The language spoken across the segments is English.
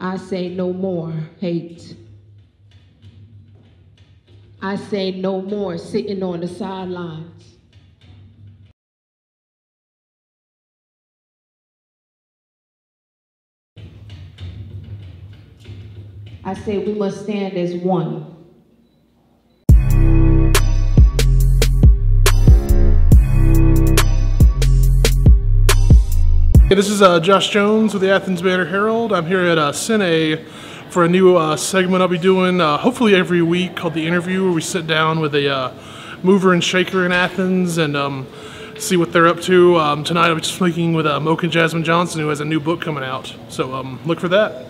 I say no more hate. I say no more sitting on the sidelines. I say we must stand as one. Hey, this is Josh Jones with the Athens Banner Herald. I'm here at Cine for a new segment I'll be doing hopefully every week called The Interview, where we sit down with a mover and shaker in Athens and see what they're up to. Tonight I'll be speaking with Mokah Jasmine Johnson, who has a new book coming out. So look for that.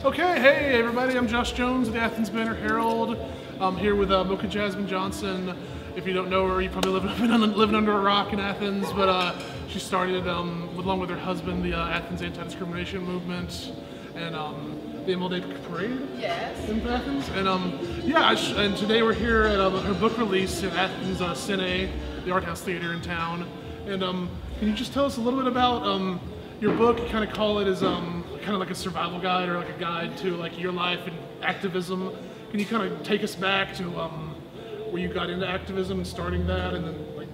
Okay, hey everybody, I'm Josh Jones with the Athens Banner Herald. I'm here with Mokah Jasmine Johnson. If you don't know her, you probably living under a rock in Athens, but she started, along with her husband, the Athens Anti-Discrimination Movement and the MLD Parade in Athens. And yeah, and today we're here at her book release at Athens Cine, the art house theater in town. And can you just tell us a little bit about your book? You kind of call it as kind of like a survival guide or like a guide to like your life and activism. Can you kind of take us back to where you got into activism and starting that, and then like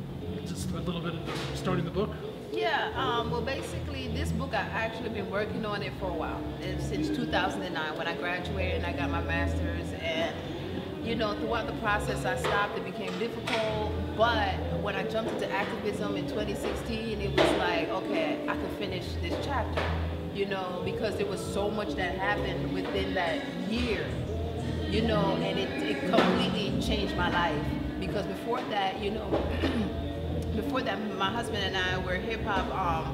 just a little bit of starting the book? Yeah, well basically this book I've actually been working on it for a while, since 2009 when I graduated and I got my master's, and you know, throughout the process I stopped, it became difficult, but when I jumped into activism in 2016, it was like, okay, I could finish this chapter, you know, because there was so much that happened within that year, you know, and it completely changed my life. Because before that, you know, before that, my husband and I were hip-hop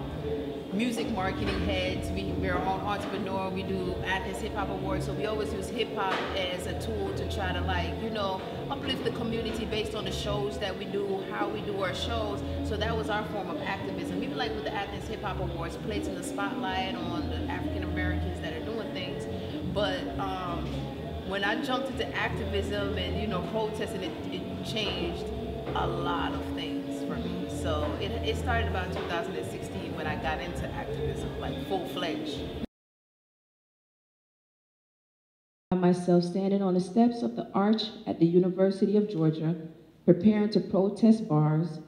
music marketing heads. We're our own entrepreneur. We do Athens Hip Hop Awards, so we always use hip hop as a tool to try to, like, you know, uplift the community based on the shows that we do, how we do our shows. So that was our form of activism. Even like with the Athens Hip Hop Awards, placing the spotlight on the African Americans that are doing things. But when I jumped into activism and, you know, protesting, it changed a lot of things for me. So it started about 2016 when I got into activism, like full-fledged. I find myself standing on the steps of the arch at the University of Georgia, preparing to protest bars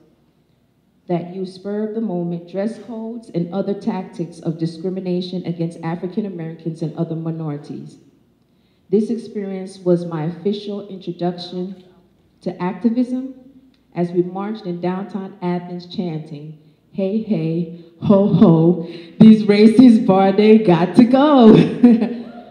that use spur of the moment dress codes and other tactics of discrimination against African Americans and other minorities. This experience was my official introduction to activism as we marched in downtown Athens chanting, "Hey, hey, ho, ho, these racist bar, they got to go."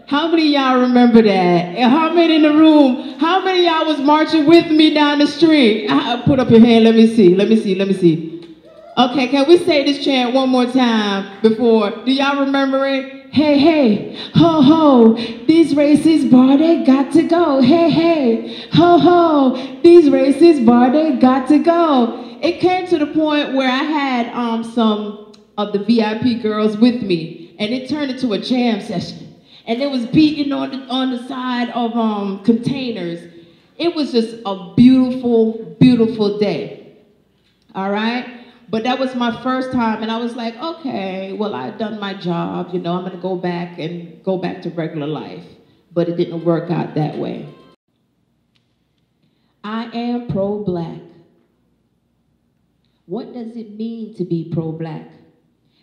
How many of y'all remember that? And how many in the room? How many of y'all was marching with me down the street? Put up your hand, let me see, let me see, let me see. Okay, can we say this chant one more time before? Do y'all remember it? Hey, hey, ho, ho, these racist bar, they got to go. Hey, hey, ho, ho, these racist bar, they got to go. It came to the point where I had some of the VIP girls with me, and it turned into a jam session. And it was beating on the side of containers. It was just a beautiful, beautiful day. All right? But that was my first time, and I was like, okay, well, I've done my job, you know, I'm gonna go back to regular life. But it didn't work out that way. I am pro-Black. What does it mean to be pro-Black?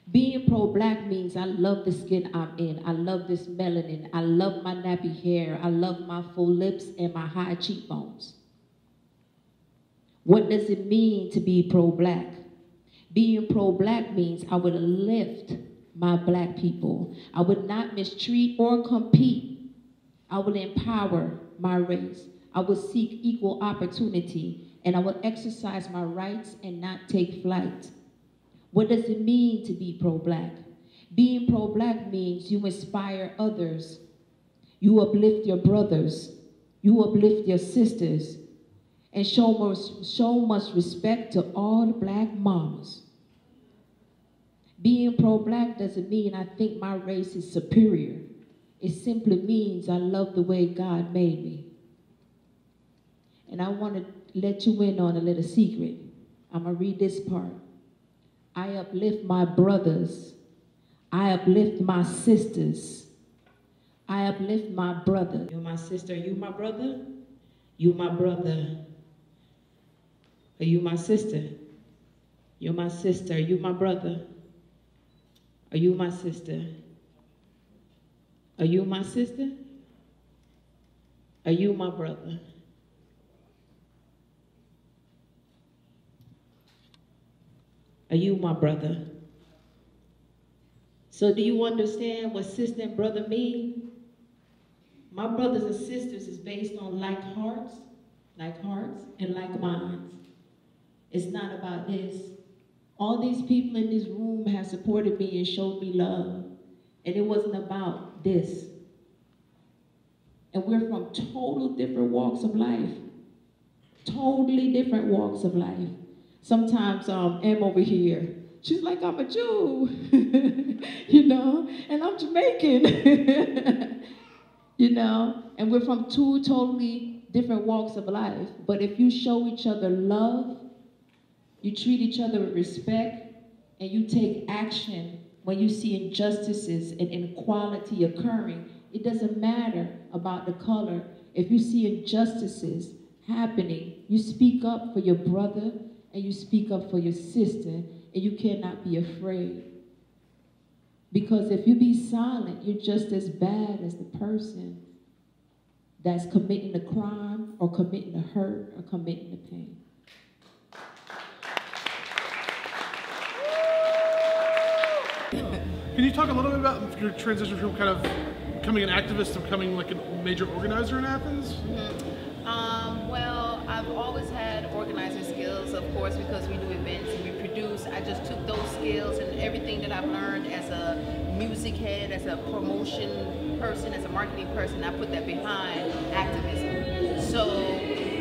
Being pro-Black means I love the skin I'm in. I love this melanin. I love my nappy hair. I love my full lips and my high cheekbones. What does it mean to be pro-Black? Being pro-Black means I would lift my Black people. I would not mistreat or compete. I would empower my race. I would seek equal opportunity, and I would exercise my rights and not take flight. What does it mean to be pro-Black? Being pro-Black means you inspire others. You uplift your brothers. You uplift your sisters. And show much respect to all the Black mamas. Being pro-Black doesn't mean I think my race is superior. It simply means I love the way God made me. And I want to let you in on a little secret. I'm going to read this part. I uplift my brothers. I uplift my sisters. I uplift my brother. You're my sister, you my brother? You my brother. Are you my sister? You're my sister, you my brother. Are you my sister? Are you my sister? Are you my brother? Are you my brother? So do you understand what sister and brother mean? My brothers and sisters is based on like hearts and like minds. It's not about this. All these people in this room have supported me and showed me love. And it wasn't about this. And we're from total different walks of life. Totally different walks of life. Sometimes Em over here, she's like, I'm a Jew, you know, and I'm Jamaican, you know, and we're from two totally different walks of life. But if you show each other love, you treat each other with respect, and you take action when you see injustices and inequality occurring, it doesn't matter about the color. If you see injustices happening, you speak up for your brother and you speak up for your sister, and you cannot be afraid. Because if you be silent, you're just as bad as the person that's committing the crime or committing the hurt or committing the pain. Can you talk a little bit about your transition from kind of becoming an activist to becoming like a major organizer in Athens? Well, I've always had organizing skills, of course, because we do events and we produce. I just took those skills and everything that I've learned as a music head, as a promotion person, as a marketing person, I put that behind activism. So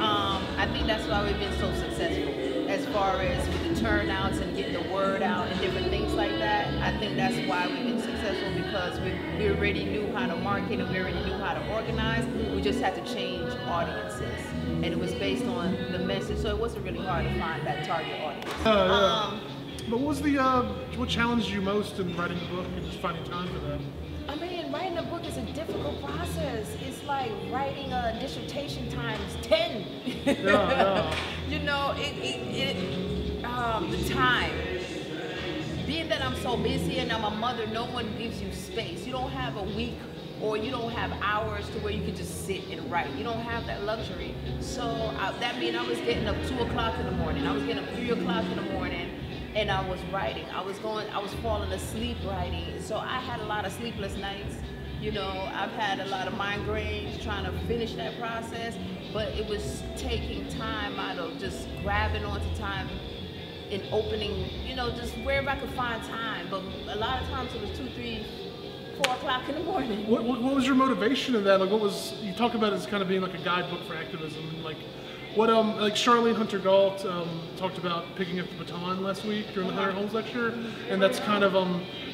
I think that's why we've been so successful as far as with the turnouts and getting the word out and different things like that. I think that's why we've been successful, because we already knew how to market and we already knew how to organize. We just had to change audiences. And it was based on the message, so it wasn't really hard to find that target audience. But what was the, what challenged you most in writing the book and just finding time for that? I mean, writing a book is a difficult process. It's like writing a dissertation times 10. Yeah. You know, the time. Being that I'm so busy and I'm a mother, no one gives you space. You don't have a week or you don't have hours to where you can just sit and write. You don't have that luxury. So that means I was getting up 2 o'clock in the morning. I was getting up 3 o'clock in the morning and I was writing. I was falling asleep writing. So I had a lot of sleepless nights. You know, I've had a lot of migraines trying to finish that process, but it was taking time out of just grabbing onto time and opening, you know, just wherever I could find time. But a lot of times it was 2, 3, 4 o'clock in the morning. What was your motivation in that? Like, what was, you talk about it as kind of being like a guidebook for activism, and like, what, like Charlene Hunter-Galt talked about picking up the baton last week during the Hunter Holmes lecture, and that's kind of,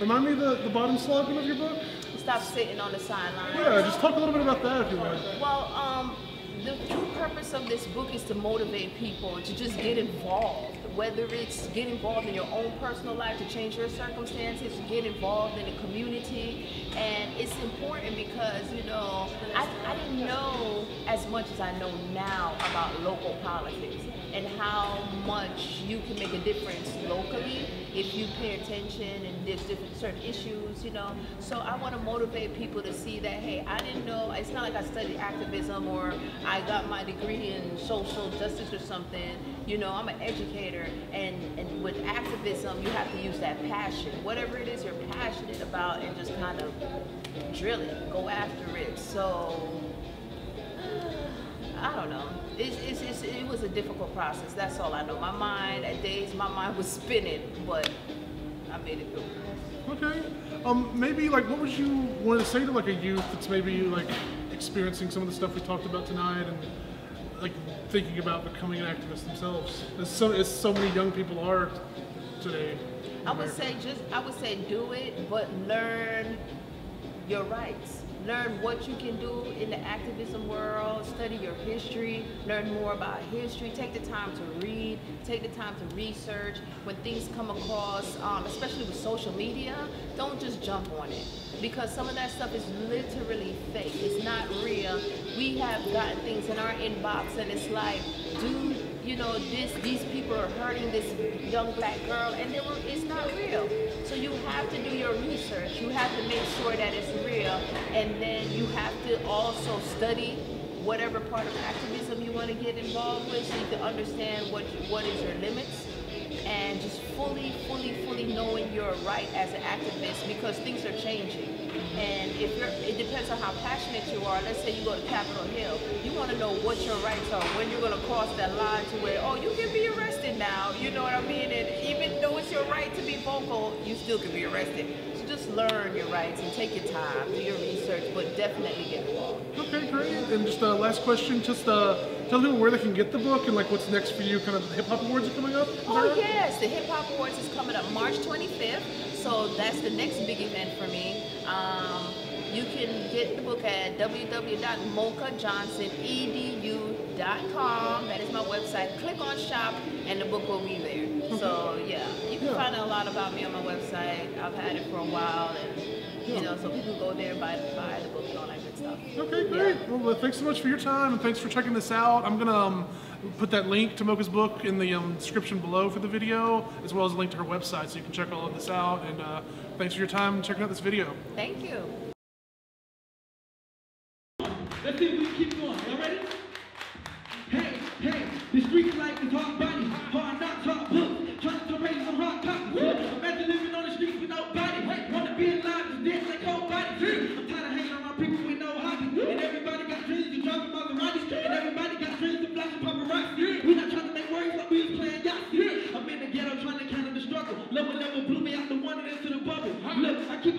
remind me of the bottom slogan of your book? Stop sitting on the sidelines. Yeah, just talk a little bit about that if you would. Well, the true purpose of this book is to motivate people to just get involved, whether it's get involved in your own personal life to change your circumstances, get involved in the community. And it's important because, you know, I didn't know as much as I know now about local politics and how much you can make a difference locally if you pay attention and there's different certain issues, you know. So I want to motivate people to see that, hey, I didn't know, it's not like I studied activism or I got my degree in social justice or something. You know, I'm an educator, and with activism, you have to use that passion. Whatever it is you're passionate about, and just kind of drill it, go after it. So, I don't know. It was a difficult process. That's all I know. My mind, at days, my mind was spinning, but I made it through. Okay. Maybe like, what would you want to say to like a youth that's maybe like experiencing some of the stuff we talked about tonight and like thinking about becoming an activist themselves, as so many young people are today? I would say do it, but learn your rights. Learn what you can do in the activism world, study your history, learn more about history, take the time to read, take the time to research. When things come across, especially with social media, don't just jump on it, because some of that stuff is literally fake. It's not real. We have gotten things in our inbox and it's like, dude, you know, these people are hurting this young black girl, and it's not real. So you have to do your research. You have to make sure that it's real, and then you have to also study whatever part of activism you want to get involved with, so you can understand what is your limits, and just fully knowing your right as an activist, because things are changing. And it depends on how passionate you are. Let's say you go to Capitol Hill, you want to know what your rights are, when you're going to cross that line to where, oh, you can be arrested now, you know what I mean? And even though it's your right to be vocal, you still can be arrested. So just learn your rights and take your time, do your research, but definitely get involved. Okay, great. And just last question, just tell people where they can get the book and like what's next for you. Kind of the Hip Hop Awards are coming up? Oh yes, the Hip Hop Awards is coming up March 25th. So that's the next big event for me. You can get the book at www.mokahjohnsonedu.com. That is my website. Click on shop and the book will be there. So yeah, you can find out a lot about me on my website. I've had it for a while, and you know, so people go there and buy the book and all that good stuff. Okay, great. Yeah. Well, thanks so much for your time, and thanks for checking this out. I'm gonna put that link to Mokah's book in the description below for the video, as well as a link to her website, so you can check all of this out. And thanks for your time checking out this video. Thank you. Let's see if we can keep going. Y'all ready? Hey, the streets like the hard body, hard knocks, hard books, trying to raise some hard copies. Imagine living on the streets with no body. Wanna be alive, just dead like cold body. I'm tired of hanging around people with no hobby. And everybody got dreams of driving Maseratis. And everybody got dreams of flashing paparazzi. We not trying to make words like we was playing Yahtzee. I'm in the ghetto trying to counter the struggle. Level blew me out the one and into the bubble. Look, I keep